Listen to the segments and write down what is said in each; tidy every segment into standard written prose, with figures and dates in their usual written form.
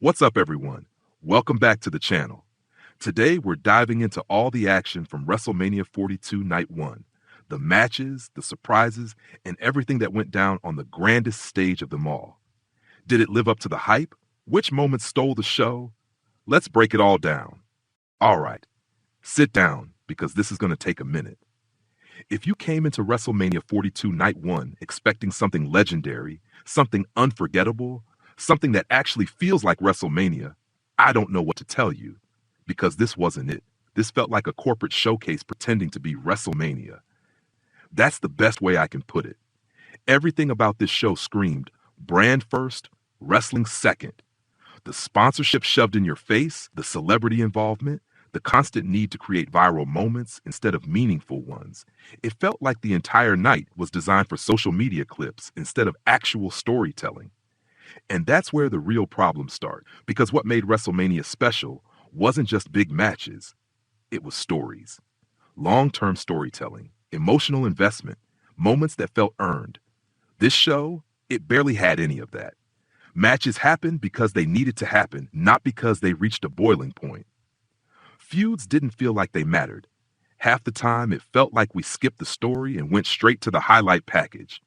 What's up, everyone? Welcome back to the channel. Today, we're diving into all the action from WrestleMania 42 Night 1. The matches, the surprises, and everything that went down on the grandest stage of them all. Did it live up to the hype? Which moments stole the show? Let's break it all down. All right, sit down, because this is going to take a minute. If you came into WrestleMania 42 Night 1 expecting something legendary, something unforgettable, something that actually feels like WrestleMania, I don't know what to tell you, because this wasn't it. This felt like a corporate showcase pretending to be WrestleMania. That's the best way I can put it. Everything about this show screamed brand first, wrestling second. The sponsorship shoved in your face, the celebrity involvement, the constant need to create viral moments instead of meaningful ones. It felt like the entire night was designed for social media clips instead of actual storytelling. And that's where the real problems start, because what made WrestleMania special wasn't just big matches, it was stories. Long-term storytelling, emotional investment, moments that felt earned. This show, it barely had any of that. Matches happened because they needed to happen, not because they reached a boiling point. Feuds didn't feel like they mattered. Half the time, it felt like we skipped the story and went straight to the highlight package.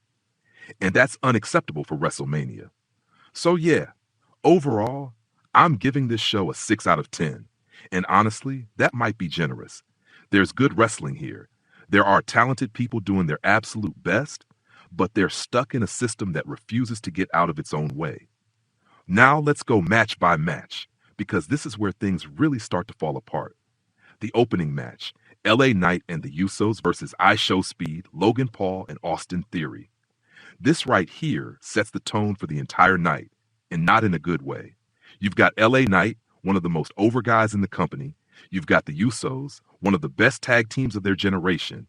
And that's unacceptable for WrestleMania. So yeah, overall, I'm giving this show a 6 out of 10. And honestly, that might be generous. There's good wrestling here. There are talented people doing their absolute best, but they're stuck in a system that refuses to get out of its own way. Now let's go match by match, because this is where things really start to fall apart. The opening match, LA Knight and the Usos versus IShowSpeed, Logan Paul, and Austin Theory. This right here sets the tone for the entire night, and not in a good way. You've got LA Knight, one of the most over guys in the company. You've got the Usos, one of the best tag teams of their generation.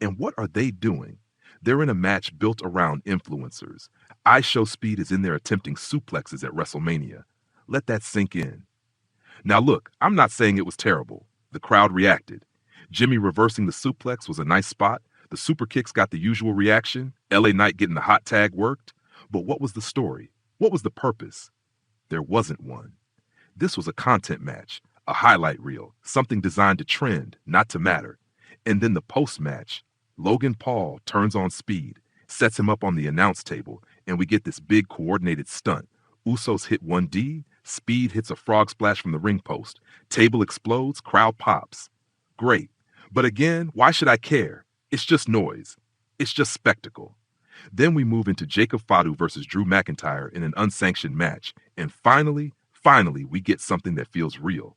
And what are they doing? They're in a match built around influencers. IShowSpeed is in there attempting suplexes at WrestleMania. Let that sink in. Now look, I'm not saying it was terrible. The crowd reacted. Jimmy reversing the suplex was a nice spot. The super kicks got the usual reaction. LA Knight getting the hot tag worked. But what was the story? What was the purpose? There wasn't one. This was a content match, a highlight reel, something designed to trend, not to matter. And then the post-match, Logan Paul turns on Speed, sets him up on the announce table, and we get this big coordinated stunt. Usos hit 1D, Speed hits a frog splash from the ring post. Table explodes, crowd pops. Great. But again, why should I care? It's just noise. It's just spectacle. Then we move into Jacob Fatu versus Drew McIntyre in an unsanctioned match. And finally, we get something that feels real.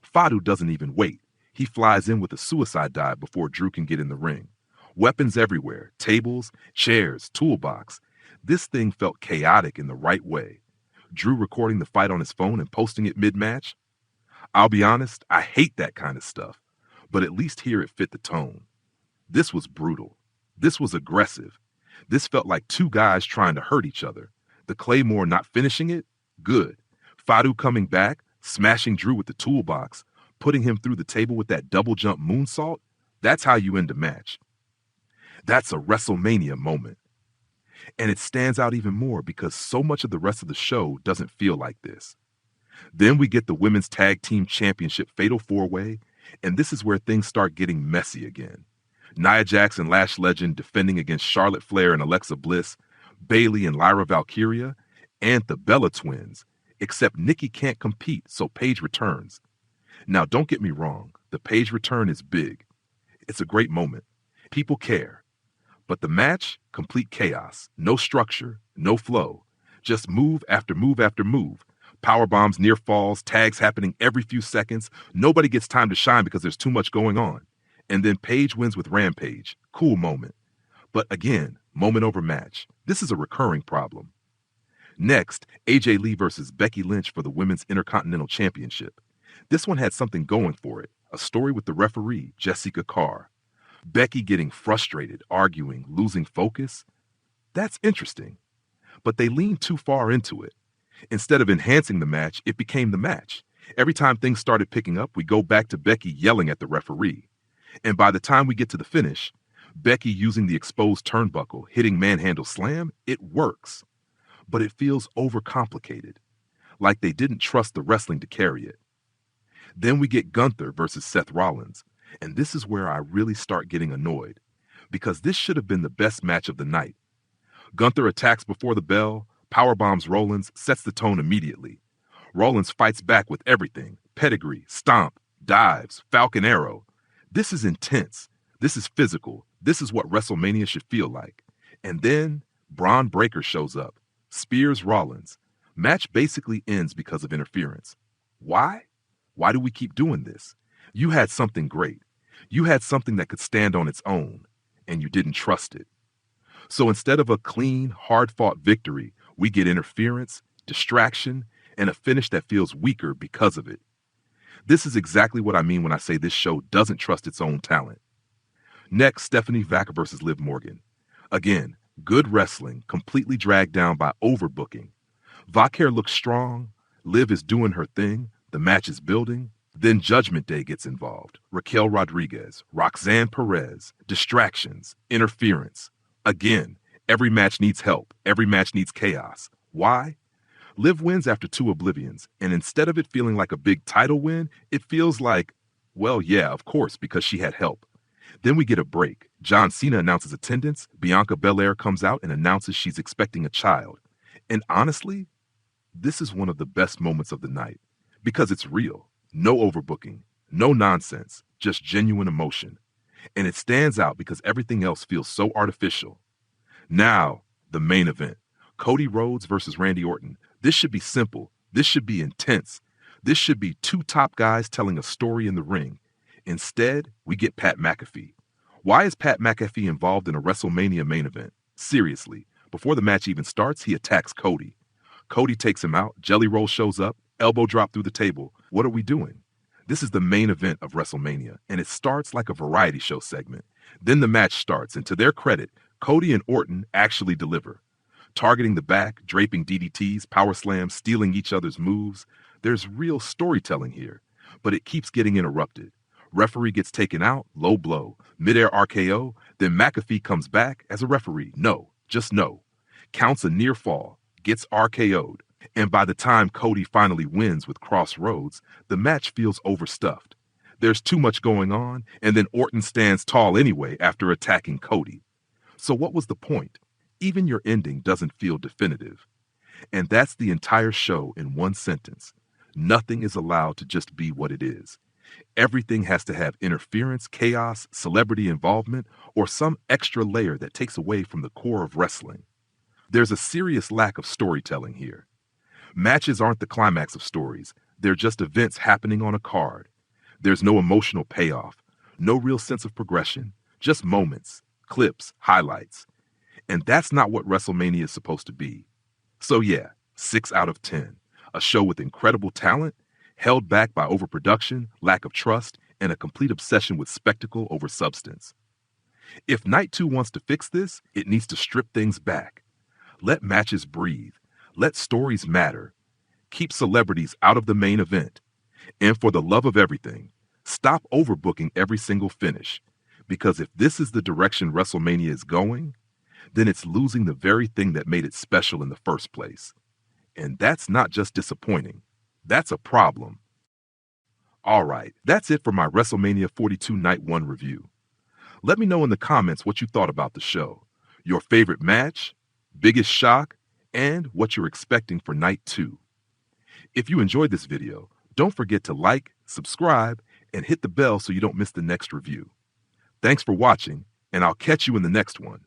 Fatu doesn't even wait. He flies in with a suicide dive before Drew can get in the ring. Weapons everywhere, tables, chairs, toolbox. This thing felt chaotic in the right way. Drew recording the fight on his phone and posting it mid-match. I'll be honest, I hate that kind of stuff. But at least here it fit the tone. This was brutal. This was aggressive. This felt like two guys trying to hurt each other. The Claymore not finishing it? Good. Fatu coming back, smashing Drew with the toolbox, putting him through the table with that double jump moonsault? That's how you end a match. That's a WrestleMania moment. And it stands out even more because so much of the rest of the show doesn't feel like this. Then we get the Women's Tag Team Championship Fatal 4-Way, and this is where things start getting messy again. Nia Jax and Lash Legend defending against Charlotte Flair and Alexa Bliss, Bayley and Lyra Valkyria, and the Bella Twins, except Nikki can't compete, so Paige returns. Now, don't get me wrong, the Paige return is big. It's a great moment. People care. But the match, complete chaos. No structure, no flow. Just move after move after move. Power bombs, near falls, tags happening every few seconds. Nobody gets time to shine because there's too much going on. And then Paige wins with Rampage. Cool moment. But again, moment over match. This is a recurring problem. Next, AJ Lee versus Becky Lynch for the Women's Intercontinental Championship. This one had something going for it. A story with the referee, Jessica Carr. Becky getting frustrated, arguing, losing focus. That's interesting. But they leaned too far into it. Instead of enhancing the match, it became the match. Every time things started picking up, we go back to Becky yelling at the referee. And by the time we get to the finish, Becky using the exposed turnbuckle, hitting manhandle slam, it works. But it feels overcomplicated. like they didn't trust the wrestling to carry it. Then we get Gunther versus Seth Rollins, and this is where I really start getting annoyed, because this should have been the best match of the night. Gunther attacks before the bell, powerbombs Rollins, sets the tone immediately. Rollins fights back with everything: pedigree, stomp, dives, falcon arrow. This is intense. This is physical. This is what WrestleMania should feel like. And then Bron Breakker shows up, spears Rollins. Match basically ends because of interference. Why? Why do we keep doing this? You had something great. You had something that could stand on its own, and you didn't trust it. So instead of a clean, hard-fought victory, we get interference, distraction, and a finish that feels weaker because of it. This is exactly what I mean when I say this show doesn't trust its own talent. Next, Stephanie Vaquer versus Liv Morgan. Again, good wrestling, completely dragged down by overbooking. Vaquer looks strong, Liv is doing her thing, the match is building. Then Judgment Day gets involved. Raquel Rodriguez, Roxanne Perez, distractions, interference. Again, every match needs help. Every match needs chaos. Why? Liv wins after 2 oblivions, and instead of it feeling like a big title win, it feels like, well, yeah, of course, because she had help. Then we get a break. John Cena announces attendance. Bianca Belair comes out and announces she's expecting a child. And honestly, this is one of the best moments of the night, because it's real. No overbooking, no nonsense, just genuine emotion. And it stands out because everything else feels so artificial. Now, the main event. Cody Rhodes versus Randy Orton. This should be simple. This should be intense. This should be 2 top guys telling a story in the ring. Instead, we get Pat McAfee. Why is Pat McAfee involved in a WrestleMania main event? Seriously, before the match even starts, he attacks Cody. Cody takes him out, Jelly Roll shows up, elbow drop through the table. What are we doing? This is the main event of WrestleMania, and it starts like a variety show segment. Then the match starts, and to their credit, Cody and Orton actually deliver. Targeting the back, draping DDTs, power slams, stealing each other's moves. There's real storytelling here, but it keeps getting interrupted. Referee gets taken out, low blow, midair RKO, then McAfee comes back as a referee. No, just no. Counts a near fall, gets RKO'd. And by the time Cody finally wins with Crossroads, the match feels overstuffed. There's too much going on, and then Orton stands tall anyway after attacking Cody. So what was the point? Even your ending doesn't feel definitive. And that's the entire show in one sentence. Nothing is allowed to just be what it is. Everything has to have interference, chaos, celebrity involvement, or some extra layer that takes away from the core of wrestling. There's a serious lack of storytelling here. Matches aren't the climax of stories. They're just events happening on a card. There's no emotional payoff, no real sense of progression, just moments, clips, highlights. And that's not what WrestleMania is supposed to be. So yeah, 6 out of 10. A show with incredible talent, held back by overproduction, lack of trust, and a complete obsession with spectacle over substance. If Night 2 wants to fix this, it needs to strip things back. Let matches breathe. Let stories matter. Keep celebrities out of the main event. And for the love of everything, stop overbooking every single finish. Because if this is the direction WrestleMania is going, then it's losing the very thing that made it special in the first place. And that's not just disappointing. That's a problem. All right, that's it for my WrestleMania 42 Night 1 review. Let me know in the comments what you thought about the show, your favorite match, biggest shock, and what you're expecting for Night 2. If you enjoyed this video, don't forget to like, subscribe, and hit the bell so you don't miss the next review. Thanks for watching, and I'll catch you in the next one.